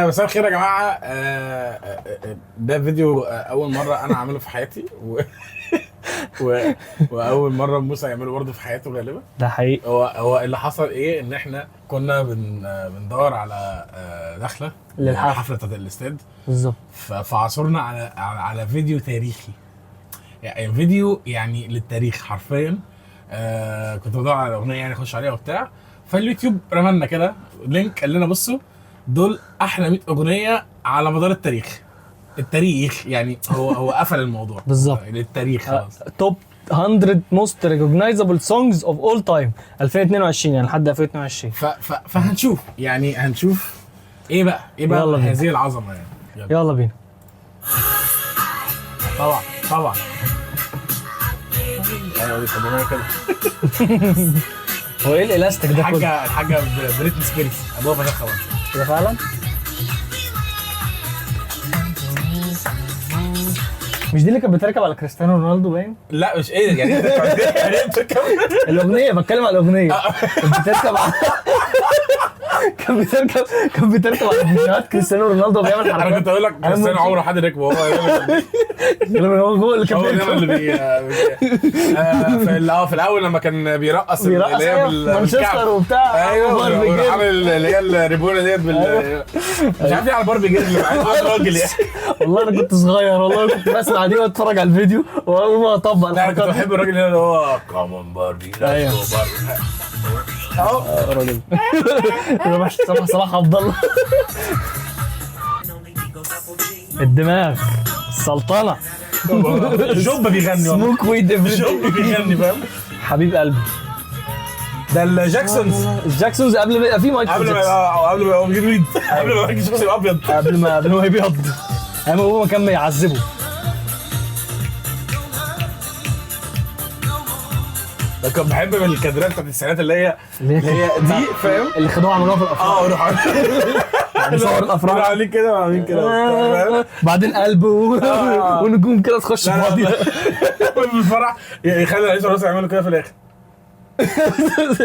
مساء الخير يا جماعه. ده فيديو اول مره انا اعمله في حياتي واول مره موسى يعمله برضه في حياته غالبا. ده حقيقي. هو اللي حصل ايه، ان احنا كنا بندور على دخله للحفله بتاعت الاستاد بالظبط. فعثرنا على فيديو تاريخي، يعني فيديو يعني للتاريخ حرفيا. كنت بدور على اغنيه يعني اخش عليها وبتاع، فاليوتيوب رملنا كده لينك قال لنا بصوا دول احلى 100 اغنيه على مدار التاريخ يعني. هو قفل الموضوع بالظبط للتاريخ خلاص. توب 100 most recognizable songs of all time 2022 يعني لحد 2022. فهنشوف يعني هنشوف ايه بقى هذه العظمه يعني. يلا بينا. طبعا ايوه دي طبيعيه كده. هو ايه الالاستيك ده كله؟ الحاجه بريتني سبيرز ابوها فشخه برضه كده فعلا. مش دي اللي كانت بتركب على كريستيانو رونالدو باين؟ لا مش ايه يعني الاغنيه، بتكلم على الاغنيه. كانت بتركب على فيديوهات كريستيانو رونالدو بيعمل حركات. انا كنت اقول لك كريستيانو عمره حد ركبه، هو هو اللي كان في الاول لما كان بيرقص اللي هي مانشستر وبتاع. ايوه عامل اللي هي الريبونه ديت مش عارف ايه على باربي جير اللي معاه الراجل يعني. والله انا كنت صغير، والله كنت بسمع دي واتفرج على الفيديو واقوم اطبق. لا انا كنت بحب الراجل اللي هو كومون باربي. ايوه راجل صباح عبد الله. الدماغ السلطنه جوب بيغني سموك ويد جوب بيغني فاهم. حبيب قلبي ده الجاكسونز قبل ما يبقى في مايكل قبل ما هو بيجيب قبل ما مايكل جاكسون ابيض قبل ما يبيض اما هو كان يعذبه. ده كنت بحب من الكادرات بتاعت السنوات اللي هي دي فاهم، اللي خدوها عملوها في الافراح. روح صور الافراح عاملين كده وعاملين كده بعدين قلب ونجوم كده تخش في بعضيها في الفرح يخلي العريس والعروسه يعملوا كده في الاخر.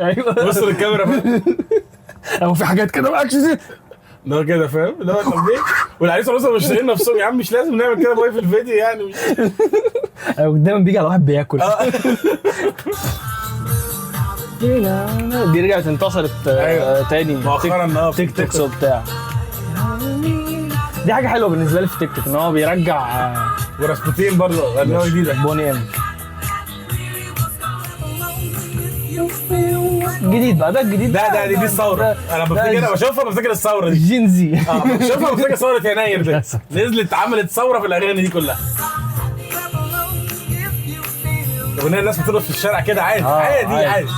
ايوه بص للكاميرا فاهم. هو في حاجات كده معكش زيت ده كده فاهم. لا طب ليه والعريس والعروسه مش شايلين نفسهم يا عم؟ مش لازم نعمل كده باي في الفيديو يعني. ايوه دايما بيجي على واحد بياكل. دي رجعت انتصرت تاني مؤخرا تيك توكس وبتاع. دي حاجه حلوه بالنسبه لي في تيك توك ان هو بيرجع. وراسبوتين برضه غنوه جديده بوني ام جديد بقى. ده الجديد دي الثوره. انا بفتكر بفتكر الثوره دي جينزي. بشوفها بفتكر ثوره يناير دي نزلت عملت ثوره في الاغاني دي كلها. اغنيه الناس بترقص في الشارع كده عادي.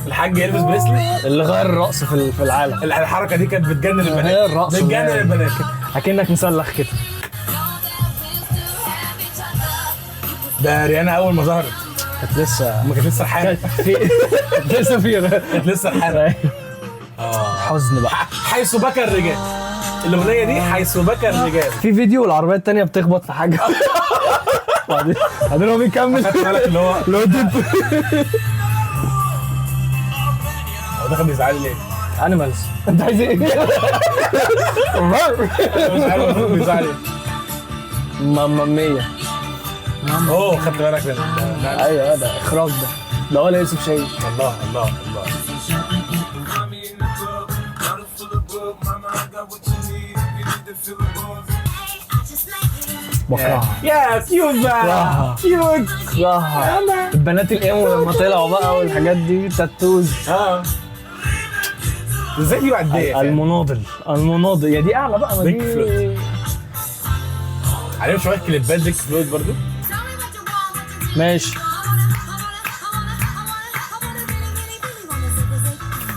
الحاج إلفيس بريسلي اللي غير الرقص في العالم. الحركه دي كانت بتجنن البنات. غير الرقص بتجنن البنات اكنك مسلخ كده. ده ريانا اول ما ظهرت كانت لسه رحانه. كانت لسه رحانه. حزن بقى. حيث بكى الرجال. الاغنيه دي حيث بكى الرجال. في فيديو العربيه الثانيه بتخبط في حاجه بعدين هو بيكمل. خدت بالك اللي هو دب. هو دخل بيزعل ليه؟ انيمالز. انت عايز ايه؟ مش عارف بيزعل ليه. ماما مية. خدت بالك ده. ايوه ده اخراج ده ولا يوسف شاهين. الله بكرهها. يا كيوت البنات الايمو لما طلعوا بقى والحاجات دي تاتوز. ازاي دي معديه؟ المناضل يا دي اعلى بقى. ما بينك فلويد عليهم شويه كليبات بينك فلويد برضو ماشي.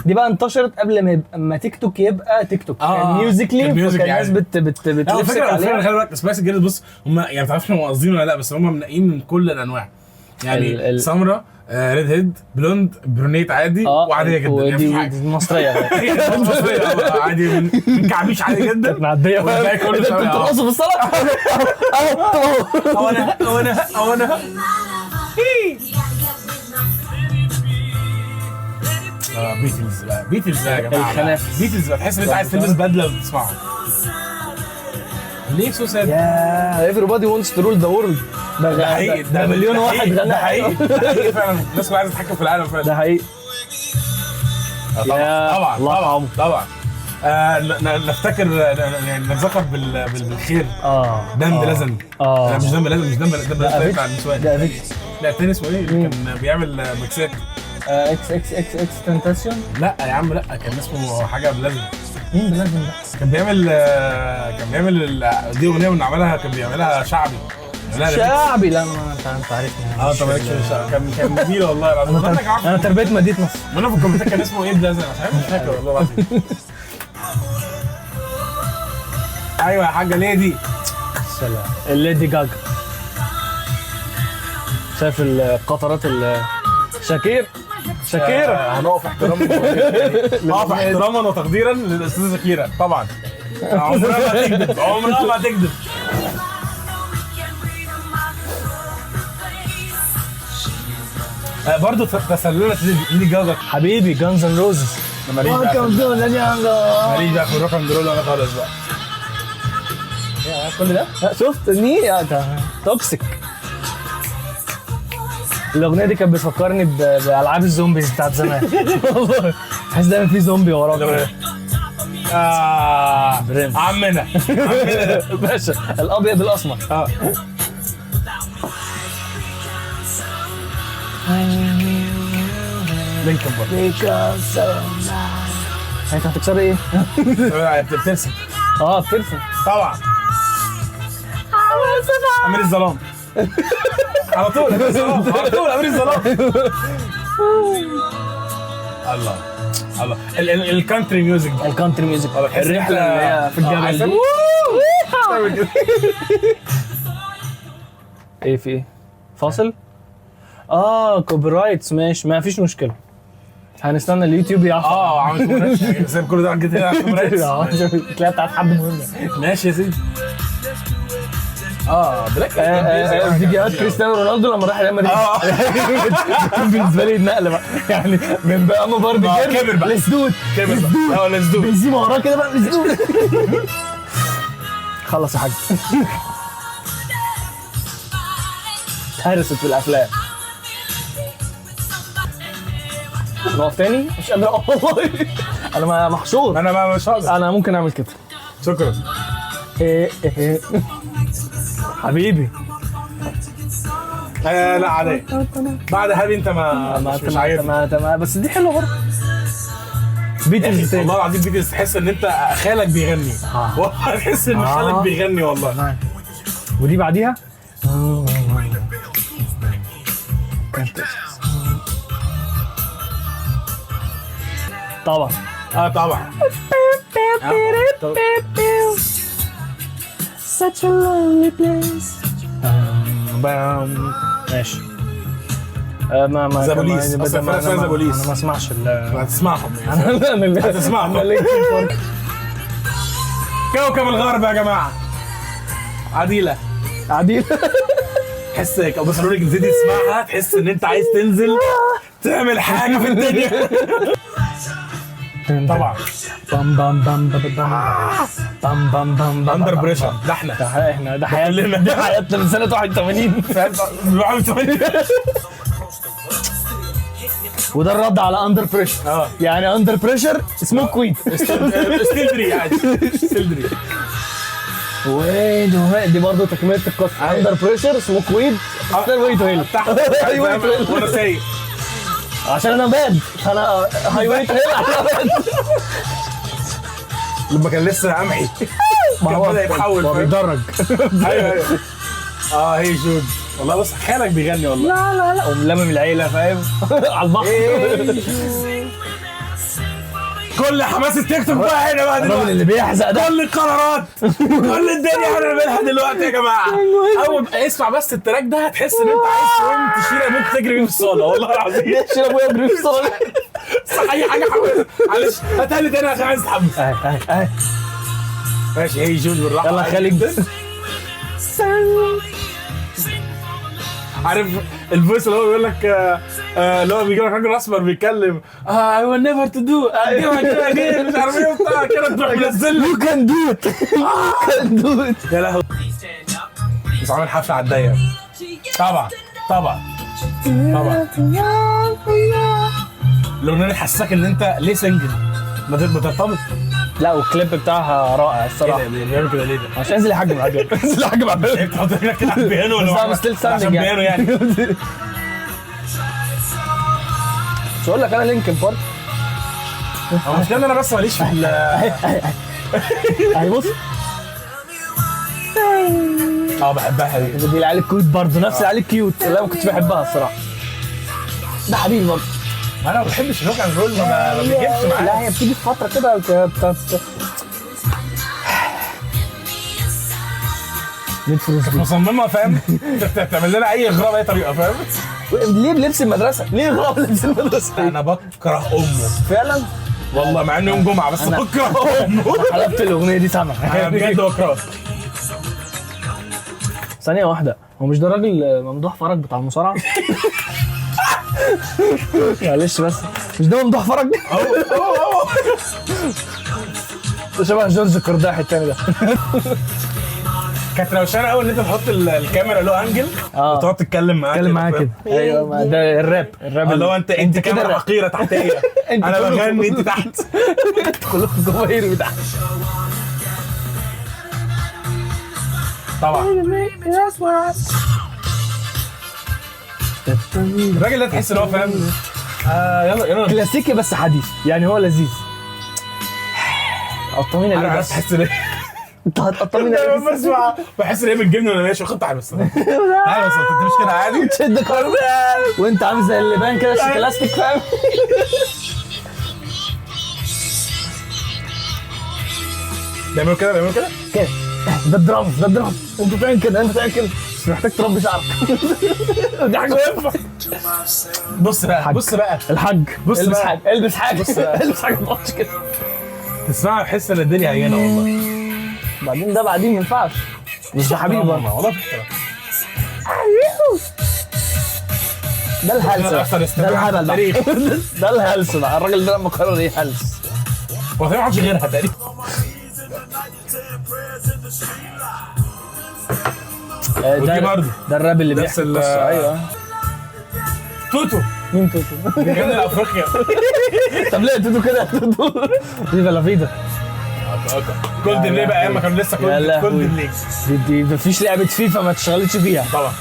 دي بقى انتشرت قبل ما تيك توك يبقى تيك توك. كان ميوزيكلي فكان الناس بتلفسك عليها. خلي بالك سبايس جيرلز بص هم يعني ما تعرفش هم قاصدين ولا لا، بس هم منقين من كل الانواع يعني. سمرة ريد هيد بلوند برونيت عادي وعاديه جدا. ودي مصريه عادي من كعبيش عادي جدا معديه. كل ده بترقصوا في الصلاه. بيتلز بقى، بيتلز بقى يا جماعه، الخنافس. بيتلز بقى تحس ان انت عايز تلبس بدله وتسمعهم. ليه سو ساد؟ يا everybody wants to rule the world. ده حقيقي، ده مليون واحد غنى. ده حقيقي، ده حقيقي فعلا، الناس كلها عايزه تتحكم في العالم فعلا. ده حقيقي. طبعا الله طبعا يرحمه. طبعا. نفتكر يعني نتذكر بالخير. دم لازم. لا مش دم لازم، مش دم لازم بتاع النسوان. ده افيكس. لا التاني اسمه ايه اللي كان بيعمل ميكسات؟ اكس اكس اكس اكس تنتاسيون. لا يا عم لا، كان اسمه حاجه بلازم. مين بلازم ده؟ كان بيعمل دي اغنيه من عملها، كان بيعملها شعبي. شعبي. لا انت عارفني. طب كان جميل والله العظيم. انا تربيت مدينه نصر. انا في الكمبيوتر كان اسمه ايه بلازم؟ مش فاكر والله العظيم. ايوه يا حاجه ليدي. سلام. الليدي جاجا. شايف القطرات شاكيرا. هنقف احتراما نقف احتراما وتقديرا للاستاذه شاكيرا طبعا. عمرها ما تكذب، عمرها ما تكذب. برضه تسللت ليدي جاجا حبيبي جانز اند روزز. ماليش بقى في الروك اند رول انا خالص بقى. كل ده شفت ني توكسيك. الاغنيه دي كانت بتفكرني بالعاب الزومبيز بتاعت زمان. والله تحس دايما في زومبي وراك. برنس عمنا باشا الابيض الاسمر. لينكن بارك. انت هتكسر ايه؟ بترسم. بترسم طبعا. امير الظلام. على طول امير الظلام، على طول امير الظلام. الله الله. الكانتري ميوزك بقى. الكانتري ميوزك. الرحله اللي هي في الجبل دي. ايه في ايه؟ فاصل؟ كوبي رايتس. ماشي ما فيش مشكله. هنستنى اليوتيوب يعرف. عامل سايب كل ده جيت هنا كوبي رايتس. تلاقيها بتاعت حد مهم. ماشي يا سيدي. بلاك فيديوهات كريستيانو رونالدو لما راح ريال مدريد. كان بالنسبه لي النقله بقى، يعني من بقى مبارد كبر بقى. لسدود لسدود بنزيما وراه كده بقى لسدود. خلص يا حاج. هرست في الافلام. نقف تاني مش قادر اقف والله. انا محشور. انا مش هقدر. انا ممكن اعمل كده. شكرا. حبيبي. لا عليك بعد هذه انت مش عايز. بس دي حلوه برضه. بيتلز والله العظيم بيتلز تحس ان انت خالك بيغني. والله تحس ان خالك بيغني والله. ودي بعديها طبعا. طبعا. Such a lonely place. ماشي. ما زابوليس. زابوليس. انا ما اسمعش هتسمعهم. هتسمعهم. كوكب الغرب يا جماعه. عديله. تحس هيك بس لك الفيديو تسمعها تحس ان انت عايز تنزل تعمل حاجه في الدنيا. طبعا. بام بام بام بام بام بام اندر بريشر. ده احنا ده حياتنا. دي حياتنا من سنه 81. وده الرد على اندر بريشر. يعني اندر بريشر سموك ويد. ستيل دري عادي. ستيل دري. دي برضه تكمله القصه. اندر بريشر سموك ويد ستيل ويت هيل. وانا سايق عشان انا باد. انا هاي ويت هيل عشان باد. لما كان لسه قمحي ما هو بدأ يتحول. هو بيدرج. ايوه هي جود. والله بص خالك بيغني والله. لا وملمم العيله فاهم. على البحر. كل حماس التيك توك بقى هنا بقى الراجل اللي بيحزق ده. كل القرارات كل الدنيا هنعملها دلوقتي يا جماعه. اول ما اسمع بس التراك ده هتحس ان انت عايز تقوم تشيل ابوك تجري بيه في الصاله. والله العظيم شيل ابويا يجري في الصاله. صح اي حاجه حماس. معلش هاتها لي تاني عشان عايز اتحمس. ماشي هي جود بالراحه. يلا خليك. عارف الفويس اللي هو بيقول لك اللي هو بيجي لك راجل اسمر بيتكلم I will never to do مش عارف ايه وبتاع كده تروح منزل له كان دوت كان دوت. يا لهوي. بس عامل حفله على الضيق. طبعا طبعا طبعا. الاغنيه اللي تحسسك ان انت ليه سنجل ما بترتبط. لا والكليب بتاعها رائع الصراحه. بيعمل كده ليه ده؟ عشان ينزل يحجم على البيانو. ينزل يحجم على البيانو. بتحط رجلك كده على البيانو ولا بس ستيل عشان ساندنج بيانو يعني. مش هقول لك انا لينكن بارك. هو المشكله ان انا بس ماليش في اهي بص بحبها دي العيال الكيوت برضه نفس العيال الكيوت اللي انا ما كنتش بحبها الصراحه. ده حبيبي برضه. انا ما بحبش الروك اند رول ما بيجيبش معايا. لا هي بتيجي في فتره كده نيد فور سبيد مصممه فاهم تعمل لنا اي اغراء باي طريقه فاهم. ليه بلبس المدرسه؟ ليه غراب لبس المدرسه؟ انا بكره امه فعلا والله مع انه يوم جمعه بس بكره امه. حلبت الاغنيه دي سامع. انا بجد بكره. ثانيه واحده، هو مش ده الراجل ممدوح فرج بتاع المصارعه؟ معلش بس مش ده ممدوح فرج؟ ده شبه جورج قرداحي التاني ده. كانت روشانه قوي ان انت تحط الكاميرا له انجل وتقعد تتكلم معاه كده. ايوه ده الراب اللي هو انت كاميرا حقيره تحتيه. انا بغني انت تحت. كلكم الجماهير بتاعتك. طبعا الراجل ده تحس ان هو فاهم. يلا كلاسيكي بس حديث يعني هو لذيذ. قطمينا ليه بس؟ بحس ان انت هتقطمينا ليه بس؟ بحس ان هي بتجيبني وانا ماشي واخد تعالى بس. تعالى بس انت مش كده عادي تشد كربان وانت عامل زي اللبان كده شكلاستيك فاهم. بيعملوا كده كده ده الدرام انت بتعمل كده مش محتاج تربي شعرك. دي حاجه ينفع. بص بقى الحاج البس حاجه بص بقى. البس حاجه ما تقعدش كده تسمعها بحس ان الدنيا هينه والله. بعدين ما ينفعش. مش ده حبيبي برضه والله فكره. ده الهلس ده الهبل بقى. ده الهلس بقى الراجل ده لما قرر يهلس هو ما حدش غيرها تقريبا. ودي برضه ده الراب اللي بيحكي القصه. ايوه توتو. مين توتو؟ بيغني لافريقيا. طب ليه توتو كده؟ توتو فيفا لا فيدا. جولدن ليه بقى ايام ما كانوا لسه جولدن ليج. دي مفيش لعبه فيفا ما تشتغلتش فيها طبعا.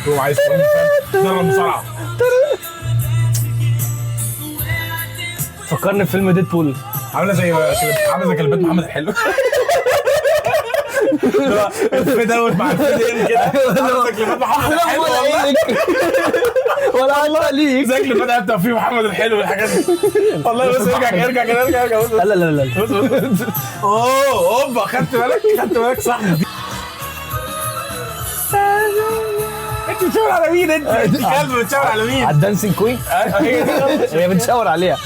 هو عايز تضرب مصارعه. فكرني بفيلم ديدبول. عامله زي كلمات محمد الحلو. الفداوت مع الفدين كده. عامله زي كلمات محمد الحلو ولا الله ليك زي كلمات بتاع في محمد الحلو والحاجات دي. والله بس ارجع كده. لا اوبا خدت بالك صح دي. انت بتشاور على مين؟ انت كلب بتشاور على مين؟ على الدانسينج كوين. هي بتشاور عليها.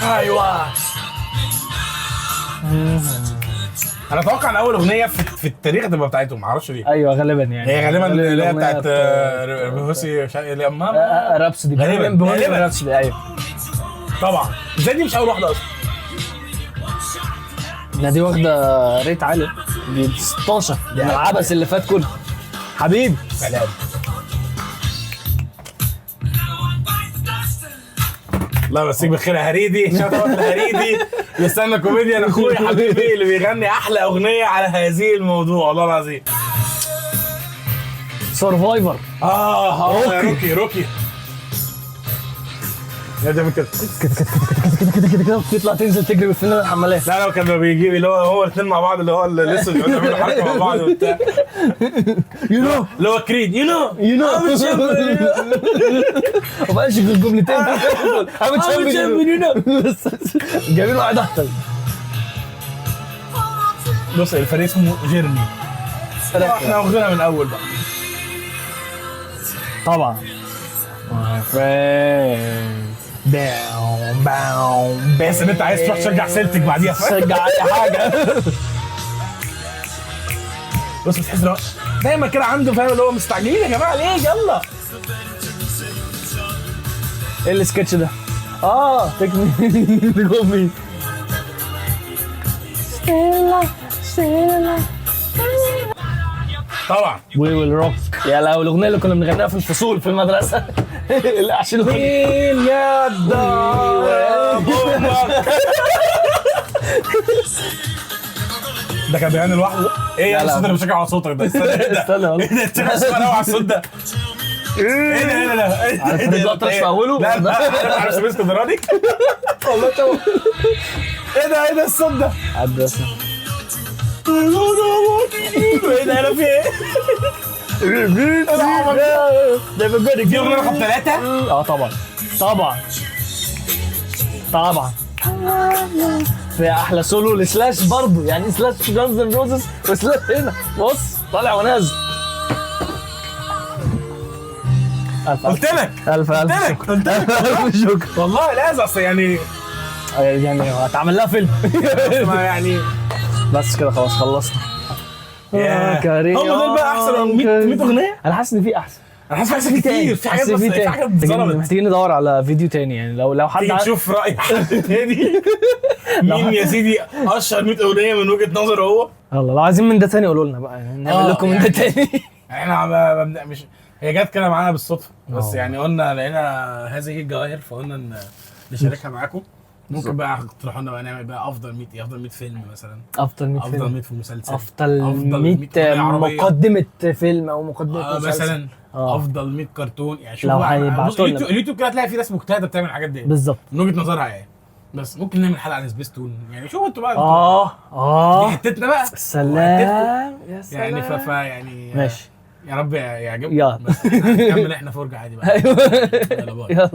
ايوه انا اتوقع ان اول اغنيه في التاريخ تبقى بتاعتهم ما اعرفش ليه. ايوه غالبا يعني هي غالبا اللي هي بتاعت بهوسي اللي ماما رابسودي غالبا رابسودي. ايوه طبعا. ازاي دي مش اول واحده اصلا؟ دي واخده ريت عالي دي 16 من العبث اللي فات كله حبيبي. سلام. الله يمسيك بالخير يا هريدي. شوت اوت لهريدي لسان كوميديان اخوي حبيبي اللي بيغني احلى اغنيه على هذه الموضوع والله العظيم. سرفايفر. روكي يا جماعه كده بتطلع تنزل تجري بالفيلم الحمالات. لا كانوا بيجيب اللي هو الاثنين مع بعض اللي هو اللي لسه بيعملوا حركه مع بعض وبتاع اللي هو كريد يو نو وبقاش في الجملتين جايبين واحد احسن. بص الفريق اسمه جيرني. احنا واخدينها من اول بقى طبعا. باو باو بس ان انت عايز تروح تشجع سيلتك بعديها، فاهم؟ شجع اي حاجه. بص بتحس لو دايما كده عنده، فاهم؟ اللي هو مستعجلين يا جماعه ليه، يلا. ايه السكتش ده؟ تيك مي جو مي ستيلا طبعا وي ويل روك. يا لو الاغنيه اللي كنا بنغنيها في الفصول في المدرسه. اللي عشان مين يا الدار ده كان بيغني لوحده. ايه يا لا، لا. الصوت اللي بشجع على صوتك ده؟ استنى استنى والله. ايه ده؟ انت بتسمع قوي على الصوت ده؟ ايه ده؟ ايه ده؟ ايه ده؟ عارف فريد الأطرش في أوله؟ لا لا، عارف سمير اسكندراني؟ والله طبعا. ايه ده؟ ايه ده الصوت ده؟ عدسه ايه ده؟ انا في ايه؟ دي اغنيه رقم 3. طبعا طبعا طبعا. في احلى سولو لسلاش برضه، يعني سلاش في جانز اند روزز وسلاش هنا بص طالع ونازل. قلت لك الف قلت لك شكرا والله لازم، اصل يعني هتعمل لها فيلم. ما يعني بس كده خلاص خلصنا. يا كريم هم دول بقى احسن 100 اغنيه. انا حاسس ان في احسن. انا حاسس احسن كتير، في حاجات، بس في حاجات اتظلمت. محتاجين ندور على فيديو تاني، يعني لو حد تيجي تشوف راي حد تاني. مين يا سيدي اشهر 100 اغنيه من وجهه نظره هو؟ الله، لو عايزين من ده تاني قولوا لنا بقى، يعني نعمل لكم من ده تاني. احنا مش هي جت كده معانا بالصدفه، بس يعني قلنا لقينا هذه الجواهر فقلنا نشاركها معاكم. ممكن بقى تروحوا لنا بقى نعمل بقى افضل 100 فيلم مثلا، افضل 100 افضل فيلم، 100 في مسلسل، افضل 100 أغنية عربية. مقدمه فيلم او مقدمه مسلسل مثلا آه. افضل 100 كرتون. يعني شوف لو بقى، هيبعتوا لنا اليوتيوب كده هتلاقي في ناس مجتهده بتعمل الحاجات دي بالظبط. من وجهه نظرها يعني. بس ممكن نعمل حلقه عن سبيستون، يعني شوفوا انتوا بقى دي حتتنا بقى. سلام يا سلام. يعني يعني ماشي يا رب يعجبكم. يلا. بس نكمل احنا فرجه عادي بقى. ايوه يلا باي. يلا.